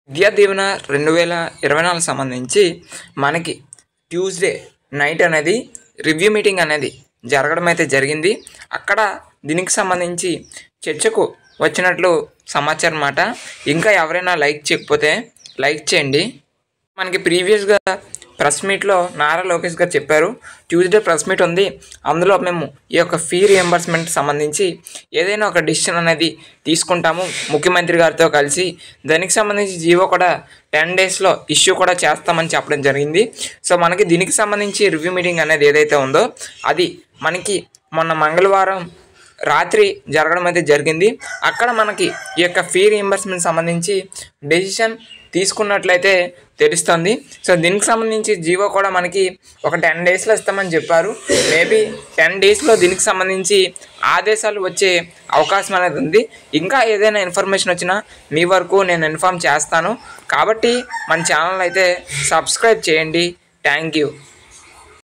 విద్యా దీవెన 2024 సంబంధించి మనకి Tuesday night అనేది రివ్యూ మీటింగ్ అనేది జరగడం అయితే జరిగింది. అక్కడ దీనికి సంబంధించి చర్చకు వచ్చినట్లు సమాచారం మాట. ఇంకా ఎవరైనా లైక్ చేయకపోతే లైక్ చేయండి. మనకి ప్రీవియస్గా ప్రెస్ మీట్లో నారా లోకేష్ గారు చెప్పారు, ట్యూస్డే ప్రెస్ మీట్ ఉంది, అందులో మేము ఈ యొక్క ఫీ రియంబర్స్మెంట్ సంబంధించి ఏదైనా ఒక డిసిషన్ అనేది తీసుకుంటాము ముఖ్యమంత్రి గారితో కలిసి. దానికి సంబంధించి జీవో కూడా 10 డేస్లో ఇష్యూ కూడా చేస్తామని చెప్పడం జరిగింది. సో మనకి దీనికి సంబంధించి రివ్యూ మీటింగ్ అనేది ఏదైతే ఉందో అది మనకి మొన్న మంగళవారం రాత్రి జరగడం అయితే జరిగింది. అక్కడ మనకి ఈ యొక్క ఫీ రియంబర్స్మెంట్ సంబంధించి డెసిషన్ తీసుకున్నట్లయితే తెలుస్తుంది. సో దీనికి సంబంధించి జీవో కూడా మనకి ఒక 10 డేస్లో ఇస్తామని చెప్పారు. మేబీ 10 డేస్లో దీనికి సంబంధించి ఆదేశాలు వచ్చే అవకాశం అనేది ఉంది. ఇంకా ఏదైనా ఇన్ఫర్మేషన్ వచ్చినా మీ వరకు నేను ఇన్ఫామ్ చేస్తాను. కాబట్టి మన ఛానల్ అయితే సబ్స్క్రైబ్ చేయండి. Thank you.